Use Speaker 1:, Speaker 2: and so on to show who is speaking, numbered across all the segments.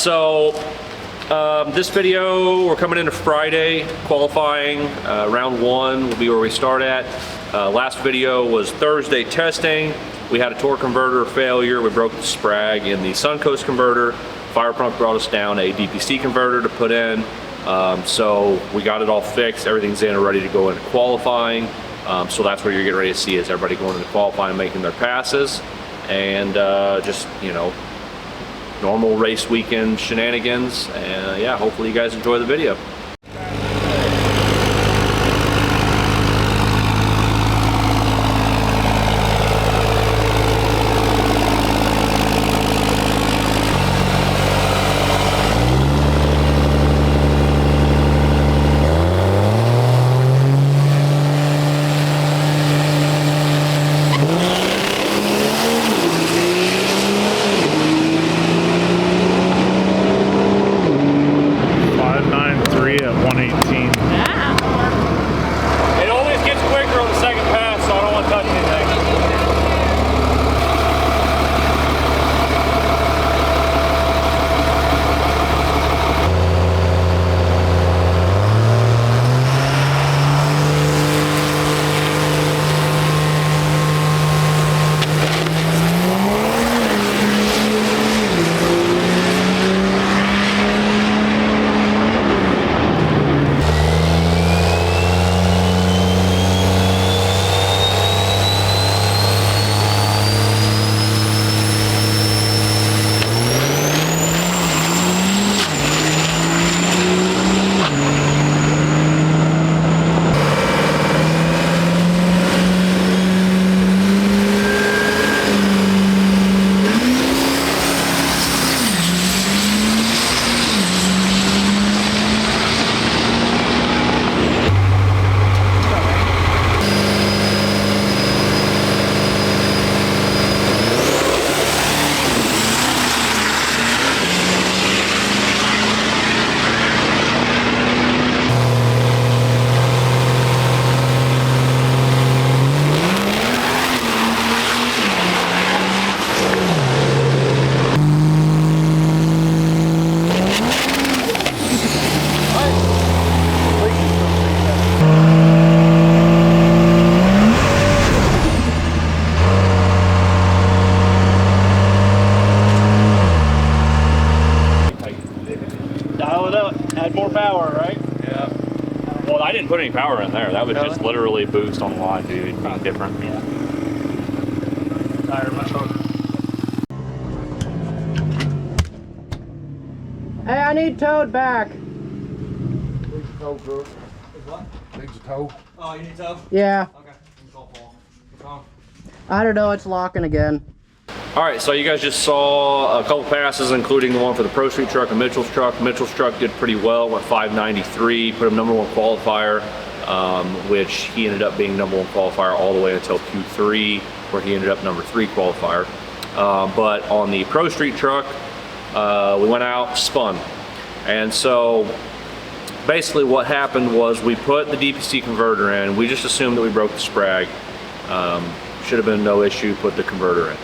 Speaker 1: so this video, we're coming into Friday qualifying. Round 1 will be where we start at. Last video was Thursday testing. We had a torque converter failure. We broke the sprag in the Suncoast converter. Fire pump brought us down a DPC converter to put in. So we got it all fixed. Everything's in and ready to go into qualifying. So that's what you're getting ready to see, is everybody going into qualifying, making their passes, and just, you know, normal race weekend shenanigans. And yeah, hopefully you guys enjoy the video. Add more power, right?
Speaker 2: Yeah.
Speaker 1: Well, I didn't put any power in there. That was just literally boost on the line, dude. It'd be different.
Speaker 2: Yeah. Tire much harder.
Speaker 3: Hey, I need towed back.
Speaker 4: Needs a tow, bro.
Speaker 2: What?
Speaker 4: Needs a tow.
Speaker 2: Oh, you need tow?
Speaker 3: Yeah.
Speaker 2: Okay. Call Paul. What's wrong?
Speaker 3: I don't know, it's locking again.
Speaker 1: All right, so you guys just saw a couple passes, including the one for the Pro Street truck and Mitchell's truck. Mitchell's truck did pretty well, went 593, put him #1 qualifier, which he ended up being #1 qualifier all the way until Q3, where he ended up #3 qualifier. But on the Pro Street truck, we went out, spun. And so basically what happened was we put the DPC converter in. We just assumed that we broke the sprag. Should have been no issue, put the converter in.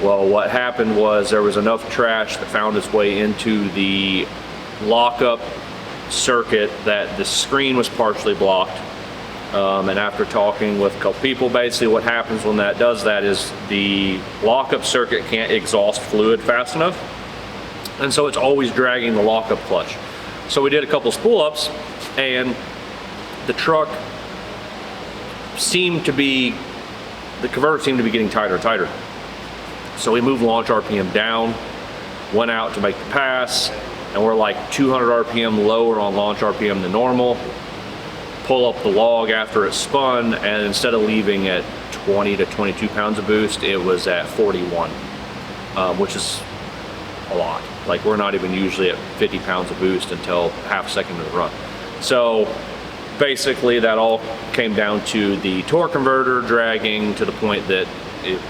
Speaker 1: Well, what happened was there was enough trash that found its way into the lockup circuit that the screen was partially blocked. And after talking with a couple people, basically what happens when that does that is the lockup circuit can't exhaust fluid fast enough. And so it's always dragging the lockup clutch. So we did a couple spool ups, and the truck seemed to be, the converter seemed to be getting tighter and tighter. So we moved launch RPM down, went out to make the pass, and we're like 200 RPM lower on launch RPM than normal. Pull up the log after it spun, and instead of leaving at 20 to 22 pounds of boost, it was at 41, which is a lot. Like, we're not even usually at 50 pounds of boost until half a second of the run. So basically that all came down to the torque converter dragging to the point that it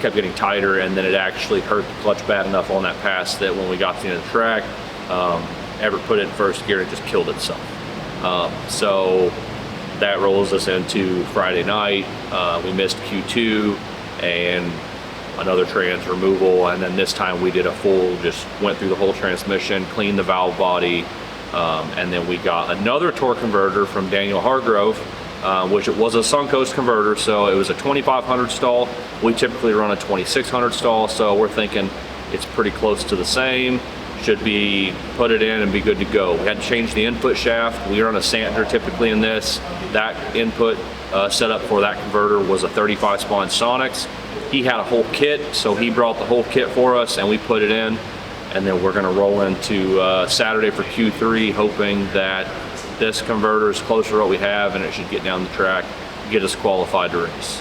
Speaker 1: kept getting tighter, and then it actually hurt the clutch bad enough on that pass that when we got to the end of the track, Everett put it in first gear and it just killed itself. So that rolls us into Friday night. We missed Q2, and another trans removal, and then this time we did a full, just went through the whole transmission, cleaned the valve body, and then we got another torque converter from Daniel Hargrove, which it was a Suncoast converter, so it was a 2500 stall. We typically run a 2600 stall, so we're thinking it's pretty close to the same. Should be put it in and be good to go. We had to change the input shaft. We run a Santner typically in this. That input setup for that converter was a 35 spawn Sonics. He had a whole kit, so he brought the whole kit for us and we put it in. And then we're gonna roll into Saturday for Q3, hoping that this converter is closer to what we have and it should get down the track, get us qualified to race.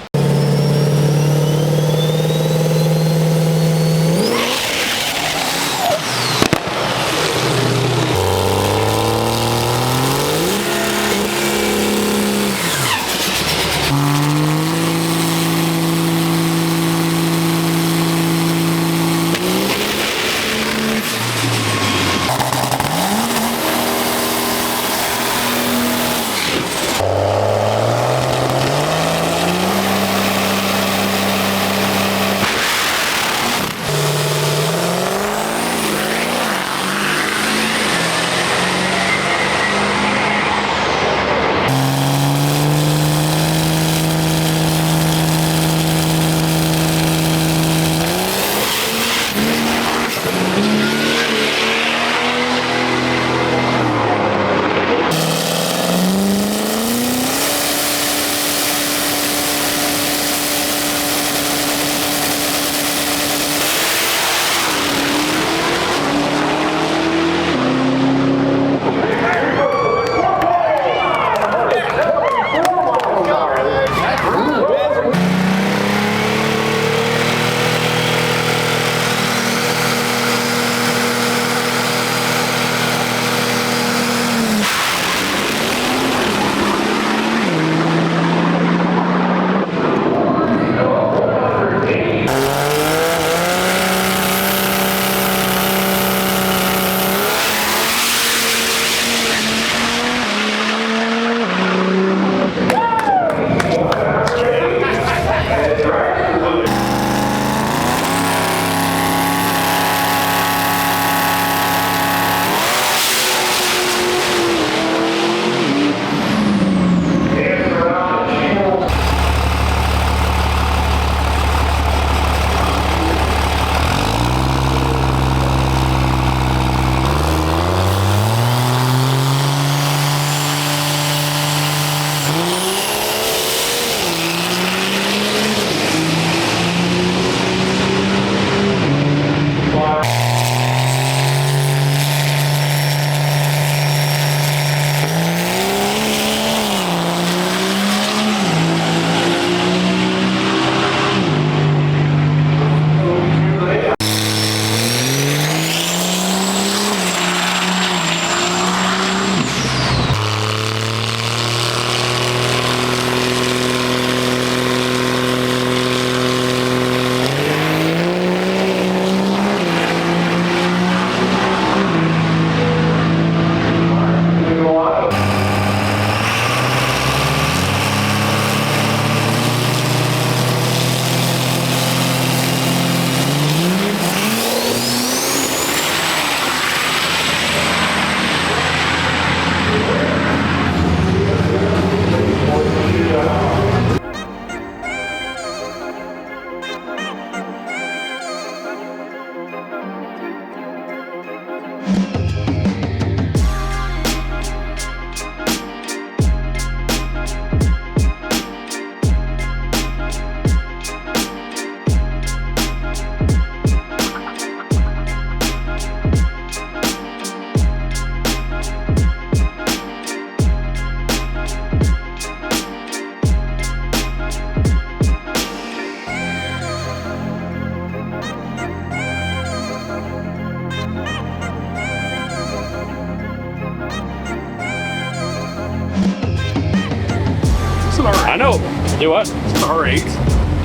Speaker 5: I know. Do what?
Speaker 2: It's an R8.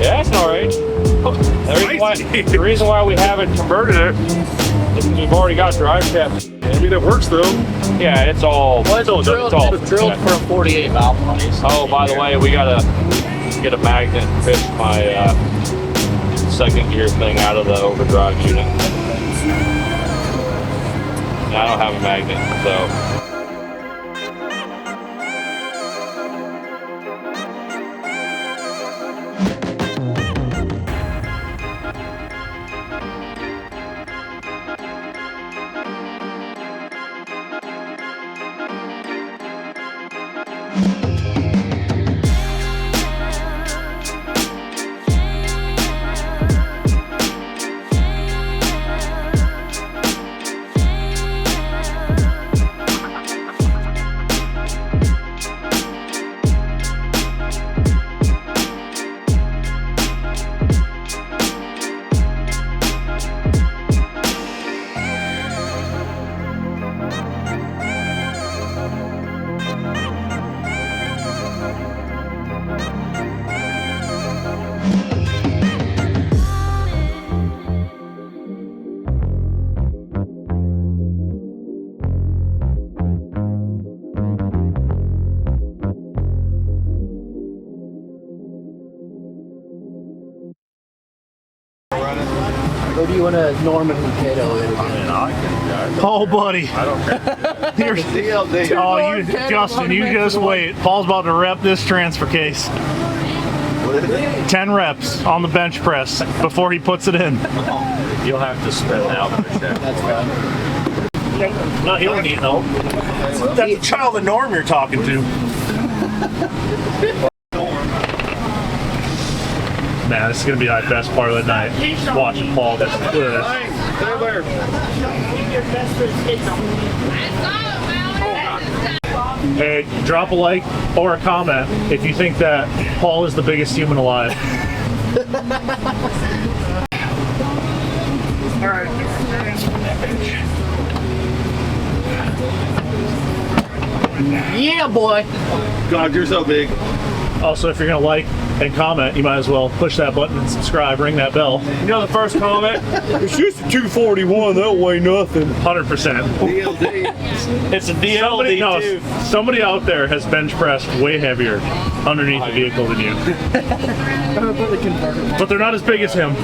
Speaker 5: Yeah, it's an R8. The reason why we haven't converted it is because we've already got drive shafts.
Speaker 2: I mean, it works though.
Speaker 5: Yeah, it's all.
Speaker 3: Well, it's drilled for a 48 valve.
Speaker 5: Oh, by the way, we gotta get a magnet and fit my second gear thing out of the overdrive unit. And I don't have a magnet, so.
Speaker 3: Or do you want to Norman Mikado it?
Speaker 6: Oh, buddy.
Speaker 5: I don't care.
Speaker 6: Here's oh, you, Justin, you just wait. Paul's about to rep this transfer case. 10 reps on the bench press before he puts it in.
Speaker 5: You'll have to spit out.
Speaker 3: That's fine.
Speaker 6: No, he don't need help. That's the child of Norm you're talking to. Man, this is gonna be my best part of the night. Watching Paul just look at this. Hey, drop a like or a comment if you think that Paul is the biggest human alive. All right.
Speaker 3: Yeah, boy.
Speaker 7: God, you're so big.
Speaker 6: Also, if you're gonna like and comment, you might as well push that button and subscribe, ring that bell.
Speaker 5: You know the first comment? It's just a 241, that weigh nothing.
Speaker 6: 100%.
Speaker 5: It's a DLD too.
Speaker 6: Somebody out there has bench pressed way heavier underneath the vehicle than you. But they're not as big as him.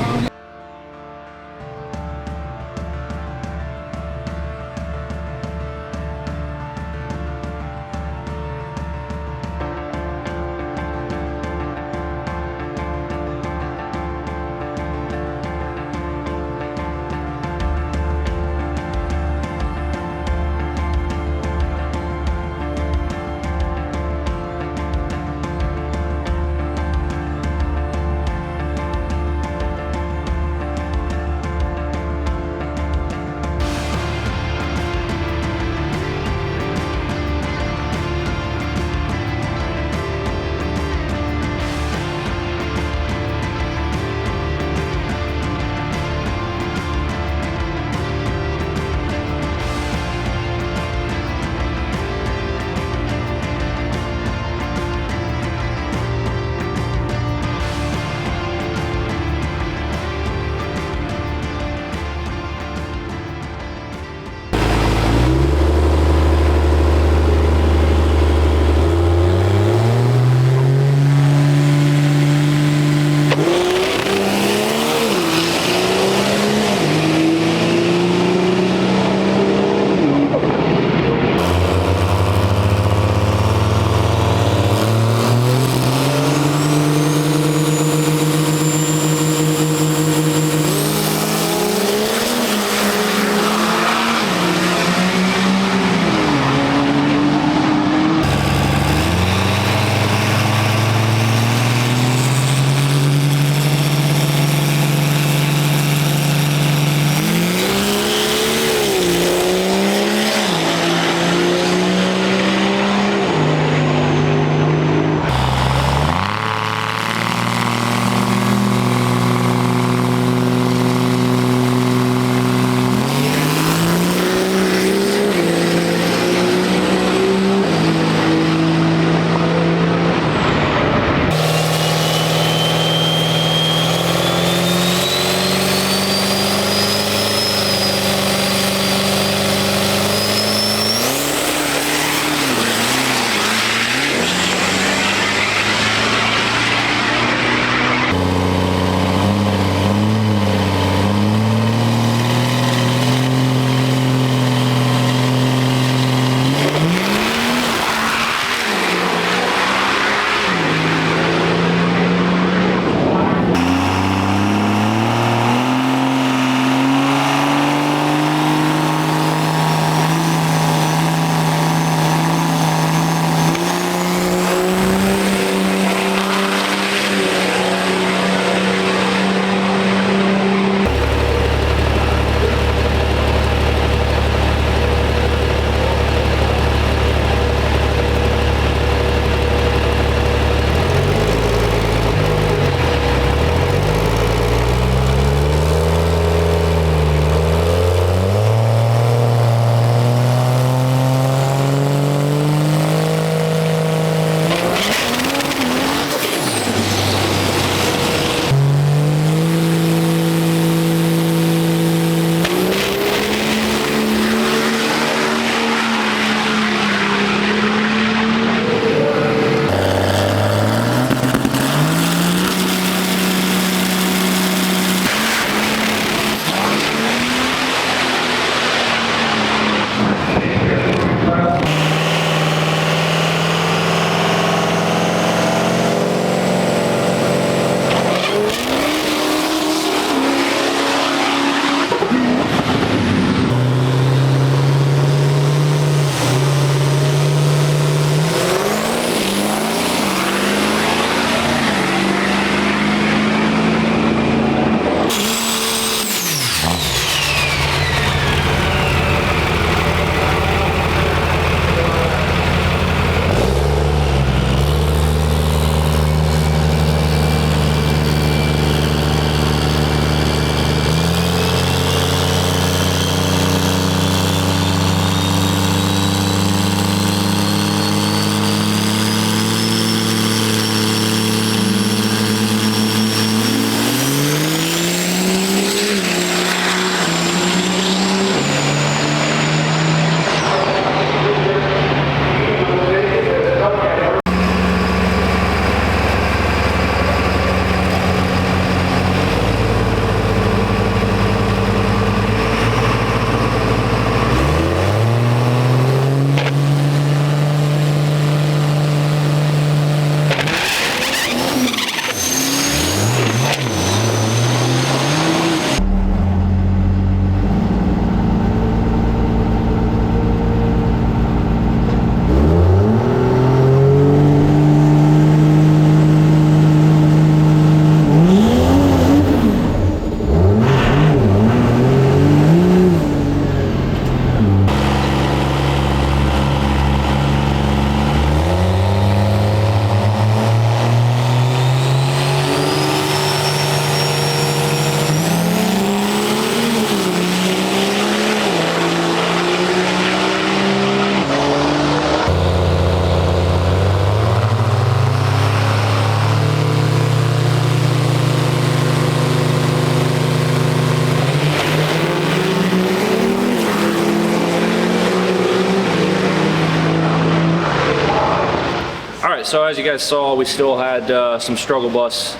Speaker 1: right, so as you guys saw, we still had some struggle bus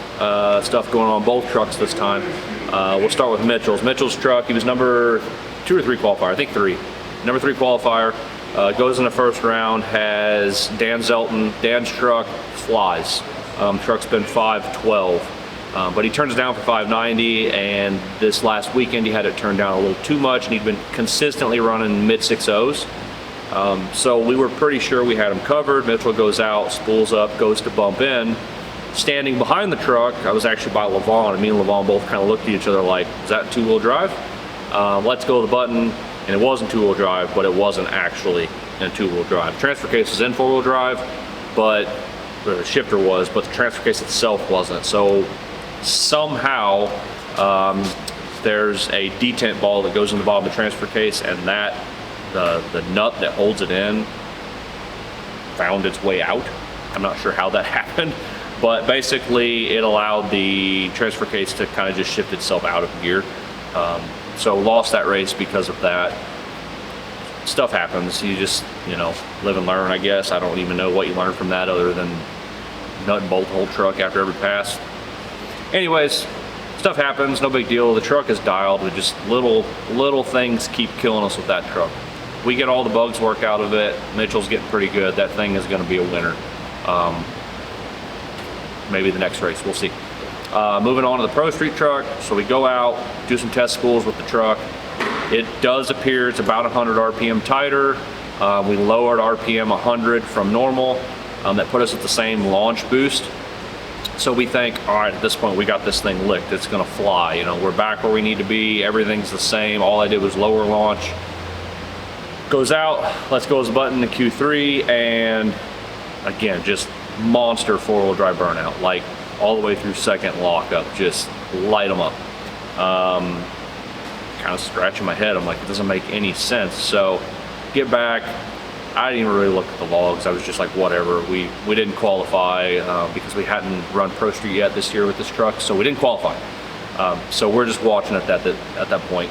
Speaker 1: stuff going on both trucks this time. We'll start with Mitchell's. Mitchell's truck, he was number 2 or 3 qualifier, I think 3. Number 3 qualifier, goes in the first round, has Dan Zelton. Dan's truck flies. Truck's been 512, but he turns it down for 590, and this last weekend he had it turned down a little too much, and he'd been consistently running mid 6.0s. So we were pretty sure we had him covered. Mitchell goes out, spools up, goes to bump in. Standing behind the truck, I was actually by Levon, and me and Levon both kind of looked at each other like, is that 2-wheel drive? Let's go to the button, and it wasn't 2-wheel drive, but it wasn't actually in 2-wheel drive. Transfer case was in 4-wheel drive, but the shifter was, but the transfer case itself wasn't. So somehow there's a detent ball that goes in the bottom of the transfer case, and that the nut that holds it in found its way out. I'm not sure how that happened, but basically it allowed the transfer case to kind of just shift itself out of gear. So lost that race because of that. Stuff happens. You just, you know, live and learn, I guess. I don't even know what you learn from that other than nut and bolt the whole truck after every pass. Anyways, stuff happens, no big deal. The truck is dialed, but just little things keep killing us with that truck. We get all the bugs worked out of it. Mitchell's getting pretty good. That thing is going to be a winner. Maybe the next race, we'll see. Moving on to the Pro Street truck. So we go out, do some test schools with the truck. It does appear it's about 100 RPM tighter. We lowered RPM 100 from normal. That put us at the same launch boost. So we think, all right, at this point we got this thing licked. It's gonna fly. You know, we're back where we need to be. Everything's the same. All I did was lower launch. Goes out, let's go as a button to Q3, and again, just monster 4-wheel drive burnout, like all the way through second lockup, just light them up. Kind of scratching my head, I'm like, it doesn't make any sense. So get back, I didn't even really look at the logs. I was just like, whatever. We didn't qualify because we hadn't run Pro Street yet this year with this truck, so we didn't qualify. So we're just watching at that point.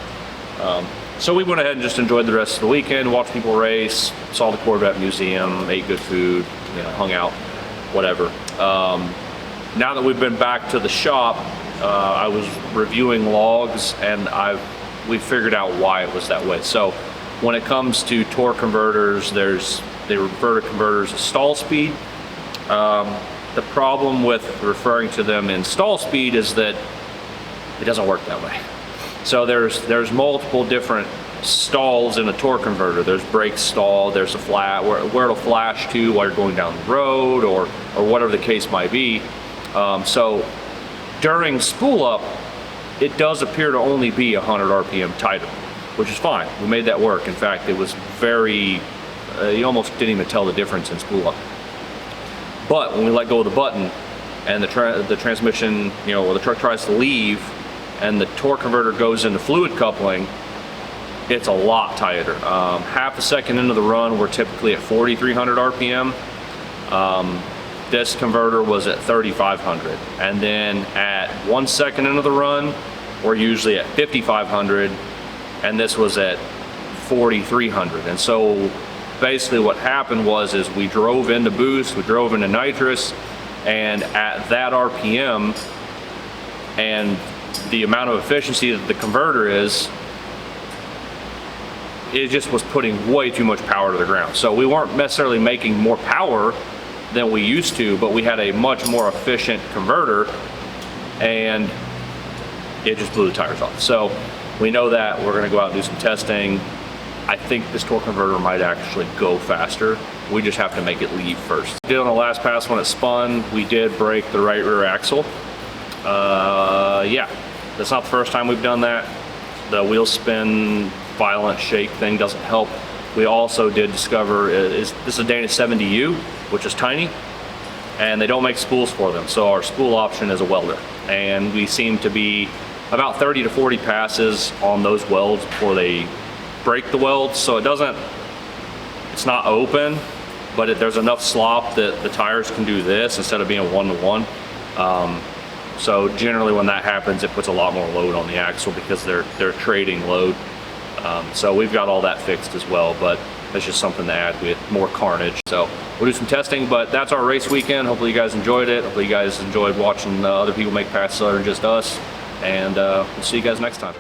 Speaker 1: So we went ahead and just enjoyed the rest of the weekend, watched people race, saw the Corvette Museum, ate good food, you know, hung out, whatever. Now that we've been back to the shop, I was reviewing logs, and we figured out why it was that way. So when it comes to torque converters, they refer to converters as stall speed. The problem with referring to them in stall speed is that it doesn't work that way. So there's multiple different stalls in a torque converter. There's brake stall, there's a flat where it'll flash to while you're going down the road, or whatever the case might be. So during spool up, it does appear to only be 100 RPM tighter, which is fine. We made that work. In fact, it was very, you almost didn't even tell the difference in spool up. But when we let go of the button and the transmission, you know, or the truck tries to leave and the torque converter goes into fluid coupling, it's a lot tighter. Half a second into the run, we're typically at 4,300 RPM. This converter was at 3,500. And then at 1 second into the run, we're usually at 5,500. And this was at 4,300. And so basically what happened was we drove into boost, we drove into nitrous, and at that RPM and the amount of efficiency that the converter is, it just was putting way too much power to the ground. So we weren't necessarily making more power than we used to, but we had a much more efficient converter, and it just blew the tires off. So we know that. We're gonna go out and do some testing. I think this torque converter might actually go faster. We just have to make it leave first. We did on the last pass when it spun, we did break the right rear axle. Yeah, that's not the first time we've done that. The wheel spin, violent shake thing doesn't help. We also did discover this is a Dana 70U, which is tiny, and they don't make spools for them. So our spool option is a welder, and we seem to be about 30 to 40 passes on those welds before they break the welds. So it's not open, but there's enough slop that the tires can do this instead of being 1-to-1. So generally when that happens, it puts a lot more load on the axle because they're trading load. So we've got all that fixed as well, but that's just something to add with more carnage. So we'll do some testing, but that's our race weekend. Hopefully you guys enjoyed it. Hopefully you guys enjoyed watching other people make passes other than just us. And we'll see you guys next time.